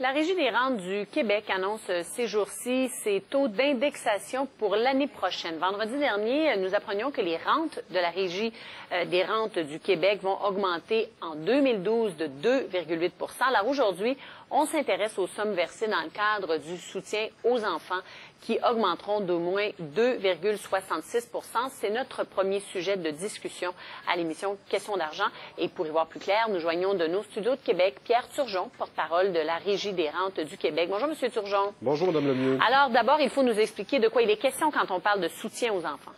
La Régie des rentes du Québec annonce ces jours-ci ses taux d'indexation pour l'année prochaine. Vendredi dernier, nous apprenions que les rentes de la Régie des rentes du Québec vont augmenter en 2012 de 2,8 %. Alors aujourd'hui, on s'intéresse aux sommes versées dans le cadre du soutien aux enfants qui augmenteront d'au moins 2,66 %. C'est notre premier sujet de discussion à l'émission Questions d'argent. Et pour y voir plus clair, nous joignons de nos studios de Québec Pierre Turgeon, porte-parole de la Régie des rentes du Québec. Bonjour, M. Turgeon. Bonjour, Mme Lemieux. Alors, d'abord, il faut nous expliquer de quoi il est question quand on parle de soutien aux enfants.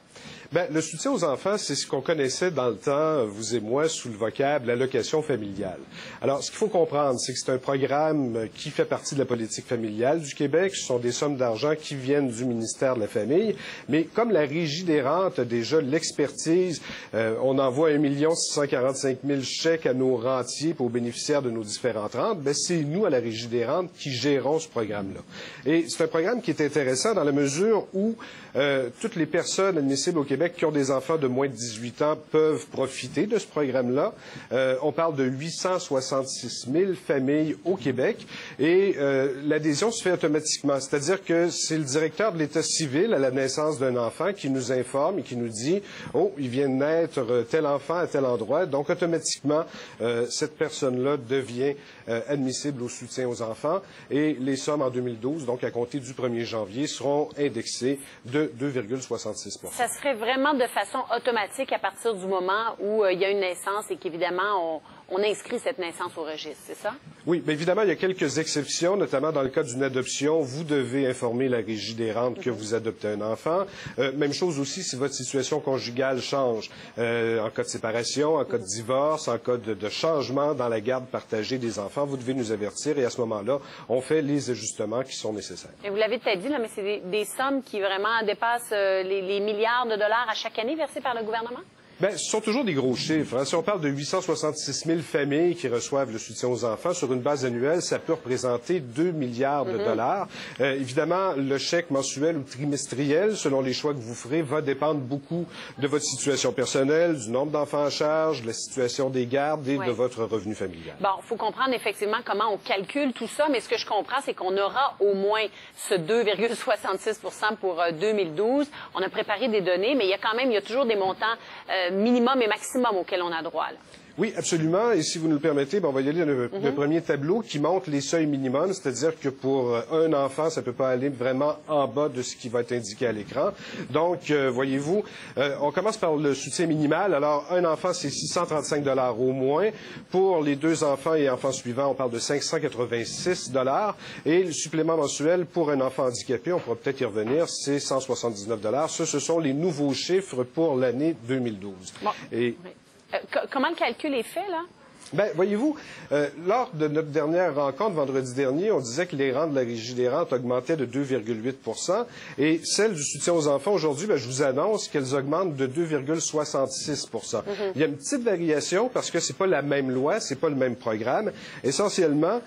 Bien, le soutien aux enfants, c'est ce qu'on connaissait dans le temps, vous et moi, sous le vocable allocation familiale. Alors, ce qu'il faut comprendre, c'est que c'est un programme qui fait partie de la politique familiale du Québec. Ce sont des sommes d'argent qui viennent du ministère de la Famille. Mais comme la Régie des rentes a déjà l'expertise, on envoie 1 645 000 chèques à nos rentiers pour aux bénéficiaires de nos différentes rentes, bien, c'est nous, à la Régie des rentes, qui gérons ce programme-là. Et c'est un programme qui est intéressant dans la mesure où toutes les personnes admissibles au Québec qui ont des enfants de moins de 18 ans peuvent profiter de ce programme-là. On parle de 866 000 familles au Québec et l'adhésion se fait automatiquement. C'est-à-dire que c'est le directeur de l'État civil à la naissance d'un enfant qui nous informe et qui nous dit « Oh, il vient de naître tel enfant à tel endroit ». Donc, automatiquement, cette personne-là devient admissible au soutien aux enfants et les sommes en 2012, donc à compter du 1er janvier, seront indexées de 2,66 %. Ça serait vraiment de façon automatique à partir du moment où il y a une naissance et qu'évidemment, on inscrit cette naissance au registre, c'est ça? Oui, bien évidemment, il y a quelques exceptions, notamment dans le cas d'une adoption. Vous devez informer la Régie des rentes que vous adoptez un enfant. Même chose aussi si votre situation conjugale change. En cas de séparation, en cas de divorce, en cas de changement dans la garde partagée des enfants, vous devez nous avertir et à ce moment-là, on fait les ajustements qui sont nécessaires. Et vous l'avez peut-être dit, là, mais c'est des sommes qui vraiment dépassent les milliards de dollars à chaque année versés par le gouvernement? Bien, ce sont toujours des gros chiffres. Hein. Si on parle de 866 000 familles qui reçoivent le soutien aux enfants sur une base annuelle, ça peut représenter 2 milliards de dollars. Évidemment, le chèque mensuel ou trimestriel, selon les choix que vous ferez, va dépendre beaucoup de votre situation personnelle, du nombre d'enfants en charge, de la situation des gardes et de votre revenu familial. Bon, il faut comprendre effectivement comment on calcule tout ça, mais ce que je comprends, c'est qu'on aura au moins ce 2,66 % pour 2012. On a préparé des données, mais il y a toujours des montants minimum et maximum auquel on a droit, là. Oui, absolument. Et si vous nous le permettez, on va y aller le premier tableau qui montre les seuils minimums, c'est-à-dire que pour un enfant, ça peut pas aller vraiment en bas de ce qui va être indiqué à l'écran. Donc, voyez-vous, on commence par le soutien minimal. Alors, un enfant, c'est 635 $ au moins. Pour les 2 enfants et enfants suivants, on parle de 586 $. Et le supplément mensuel pour un enfant handicapé, on pourra peut-être y revenir, c'est 179 $. Ce sont les nouveaux chiffres pour l'année 2012. Bon. Comment le calcul est fait, là? Bien, voyez-vous, lors de notre dernière rencontre vendredi dernier, on disait que les rentes de la Régie des rentes augmentaient de 2,8 % et celles du soutien aux enfants aujourd'hui, je vous annonce qu'elles augmentent de 2,66 %. Il y a une petite variation parce que c'est pas la même loi, c'est pas le même programme. Essentiellement,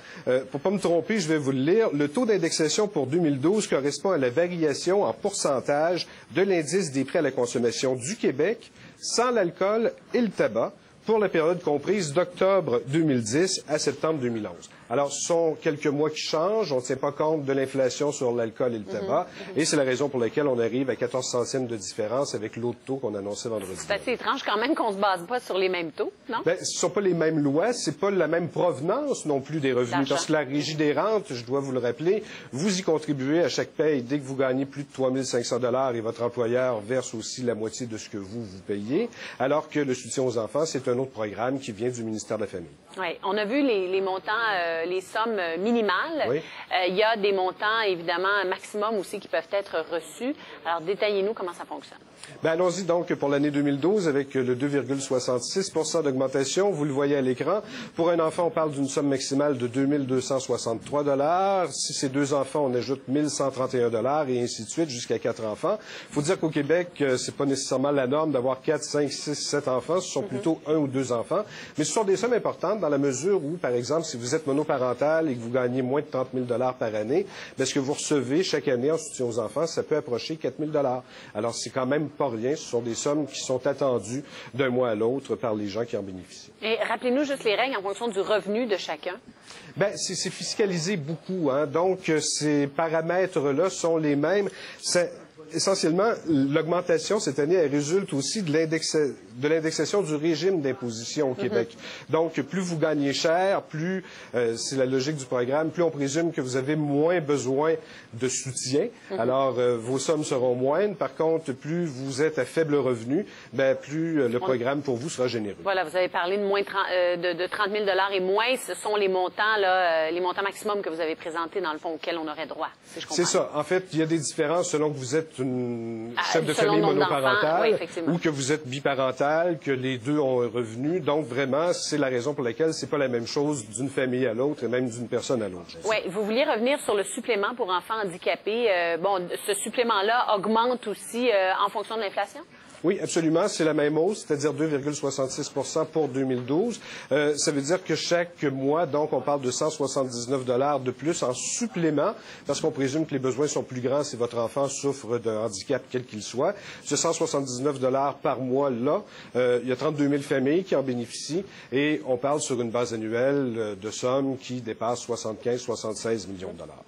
pour pas me tromper, je vais vous le lire, le taux d'indexation pour 2012 correspond à la variation en pourcentage de l'indice des prix à la consommation du Québec sans l'alcool et le tabac pour la période comprise d'octobre 2010 à septembre 2011. Alors, ce sont quelques mois qui changent. On ne tient pas compte de l'inflation sur l'alcool et le tabac. Et c'est la raison pour laquelle on arrive à 14 centimes de différence avec l'autre taux qu'on annonçait vendredi. C'est assez étrange quand même qu'on se base pas sur les mêmes taux, non? Bien, ce ne sont pas les mêmes lois. C'est pas la même provenance non plus des revenus. Parce que la Régie des rentes, je dois vous le rappeler, vous y contribuez à chaque paye dès que vous gagnez plus de 3 500 $ et votre employeur verse aussi la moitié de ce que vous payez. Alors que le soutien aux enfants, c'est un autre programme qui vient du ministère de la Famille. Oui, on a vu les montants, les sommes minimales. Oui. Il y a des montants, évidemment, maximum aussi qui peuvent être reçus. Alors, détaillez-nous comment ça fonctionne. Bien, allons-y donc pour l'année 2012 avec le 2,66 % d'augmentation. Vous le voyez à l'écran. Pour un enfant, on parle d'une somme maximale de 2 263 $. Si c'est 2 enfants, on ajoute 1 131 $ et ainsi de suite jusqu'à 4 enfants. Il faut dire qu'au Québec, c'est pas nécessairement la norme d'avoir 4, 5, 6, 7 enfants. Ce sont plutôt 1 ou 2 enfants. Mais ce sont des sommes importantes dans la mesure où, par exemple, si vous êtes monoparentaux, monoparental et que vous gagnez moins de 30 000 par année, bien, ce que vous recevez chaque année en soutien aux enfants, ça peut approcher 4 000 Alors, c'est quand même pas rien. Ce sont des sommes qui sont attendues d'un mois à l'autre par les gens qui en bénéficient. Et rappelez-nous juste les règles en fonction du revenu de chacun. Bien, c'est fiscalisé beaucoup, hein. Donc, ces paramètres-là sont les mêmes. Essentiellement, l'augmentation cette année, elle résulte aussi de l'indexation du régime d'imposition au Québec. Donc, plus vous gagnez cher, plus, c'est la logique du programme, plus on présume que vous avez moins besoin de soutien. Alors, vos sommes seront moindres. Par contre, plus vous êtes à faible revenu, bien, plus le programme pour vous sera généreux. Voilà, vous avez parlé de moins de 30 000 et moins. Ce sont les montants, là, les montants maximum que vous avez présentés, dans le fond, auxquels on aurait droit, si je comprends. C'est ça. En fait, il y a des différences selon que vous êtes une chef de famille monoparentale ou que vous êtes biparental, que les deux ont un revenu. Donc, vraiment, c'est la raison pour laquelle c'est pas la même chose d'une famille à l'autre et même d'une personne à l'autre. Oui, vous vouliez revenir sur le supplément pour enfants handicapés. Bon, ce supplément-là augmente aussi en fonction de l'inflation? Oui, absolument. C'est la même hausse, c'est-à-dire 2,66 pour 2012. Ça veut dire que chaque mois, donc, on parle de 179 de plus en supplément, parce qu'on présume que les besoins sont plus grands si votre enfant souffre d'un handicap quel qu'il soit. Ce 179 par mois-là, il y a 32 000 familles qui en bénéficient et on parle sur une base annuelle de sommes qui dépassent 75-76 millions de dollars.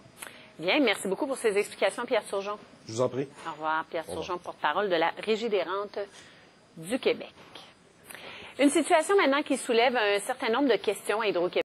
Bien, merci beaucoup pour ces explications, Pierre Turgeon. Je vous en prie. Au revoir, Pierre Turgeon, porte-parole de la Régie des rentes du Québec. Une situation maintenant qui soulève un certain nombre de questions à Hydro-Québec.